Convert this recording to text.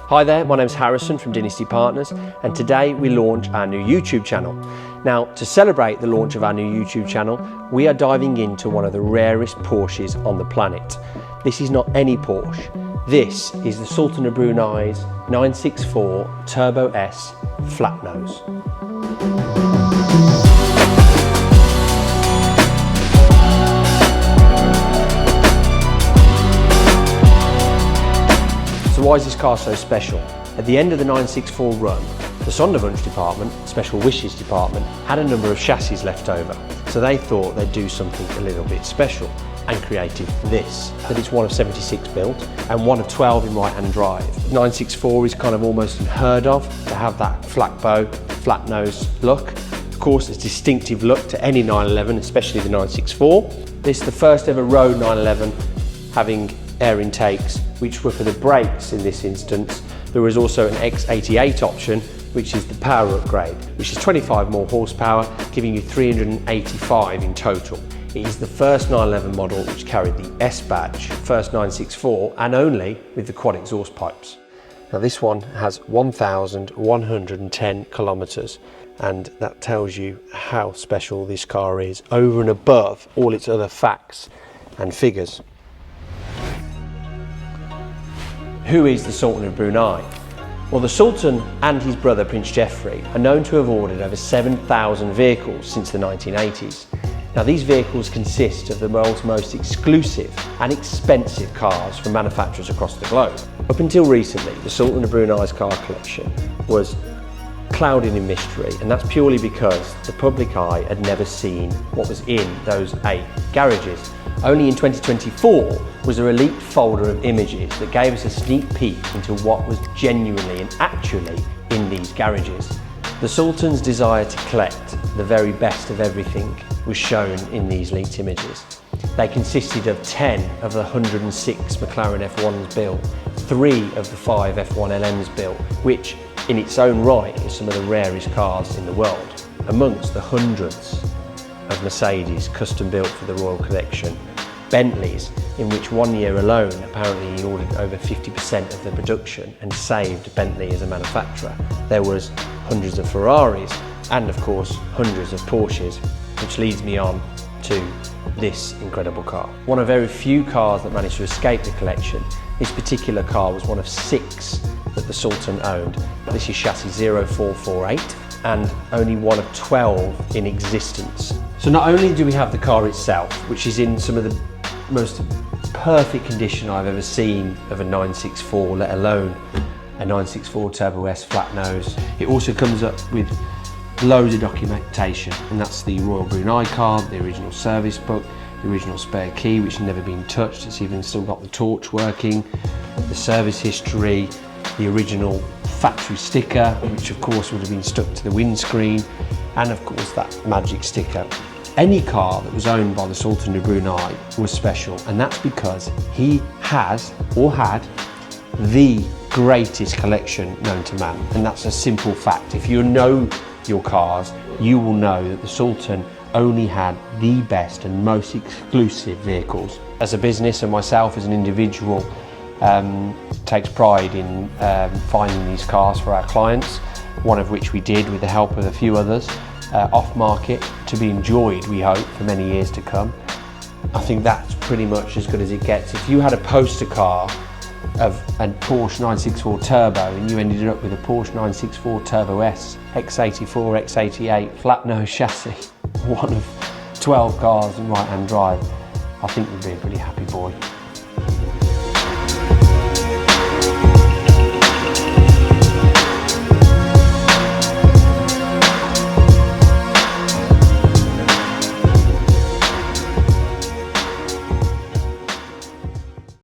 Hi there, my name's Harrison from Dynasty Partners, and today we launch our new YouTube channel. Now, to celebrate the launch of our new YouTube channel, we are diving into one of the rarest Porsches on the planet. This is not any Porsche. This is the Sultan of Brunei's 964 Turbo S flat nose. So why is this car so special? At the end of the 964 run, the Sonderwunsch department, Special Wishes department, had a number of chassis left over. So they thought they'd do something a little bit special and created this. That it's one of 76 built and one of 12 in right-hand drive. 964 is kind of almost unheard of to have that flat bow, flat nose look. Of course, it's a distinctive look to any 911, especially the 964. This is the first ever road 911 having air intakes, which were for the brakes in this instance. There was also an X88 option, which is the power upgrade, which is 25 more horsepower, giving you 385 in total. It is the first 911 model which carried the S badge, first 964, and only with the quad exhaust pipes. Now this one has 1,110 kilometers, and that tells you how special this car is, over and above all its other facts and figures. Who is the Sultan of Brunei? Well, the Sultan and his brother Prince Jeffrey are known to have ordered over 7,000 vehicles since the 1980s. Now, these vehicles consist of the world's most exclusive and expensive cars from manufacturers across the globe. Up until recently, the Sultan of Brunei's car collection was clouded in mystery, and that's purely because the public eye had never seen what was in those 8 garages. Only in 2024 was there a leaked folder of images that gave us a sneak peek into what was genuinely and actually in these garages. The Sultan's desire to collect the very best of everything was shown in these leaked images. They consisted of 10 of the 106 McLaren F1s built, 3 of the 5 F1 LMs built, which in its own right is some of the rarest cars in the world, amongst the hundreds of Mercedes custom built for the Royal Collection, Bentleys, in which 1 year alone apparently he ordered over 50% of the production and saved Bentley as a manufacturer. There was hundreds of Ferraris and of course hundreds of Porsches, which leads me on to this incredible car. One of very few cars that managed to escape the collection. This particular car was one of 6 that the Sultan owned. This is chassis 0448 and only one of 12 in existence. So not only do we have the car itself, which is in some of the most perfect condition I've ever seen of a 964, let alone a 964 Turbo S flat nose. It also comes up with loads of documentation, and that's the Royal Brunei card, the original service book, the original spare key which has never been touched, it's even still got the torch working, the service history, the original factory sticker, which of course would have been stuck to the windscreen, and of course that magic sticker. Any car that was owned by the Sultan of Brunei was special, and that's because he has or had the greatest collection known to man, and that's a simple fact. If you know your cars, you will know that the Sultan only had the best and most exclusive vehicles. As a business and myself as an individual takes pride in finding these cars for our clients, one of which we did with the help of a few others, off market, to be enjoyed, we hope, for many years to come. I think that's pretty much as good as it gets. If you had a poster car of a Porsche 964 Turbo and you ended up with a Porsche 964 Turbo S, X84, X88, flat nose chassis, one of 12 cars in right-hand drive, I think you'd be a pretty happy boy.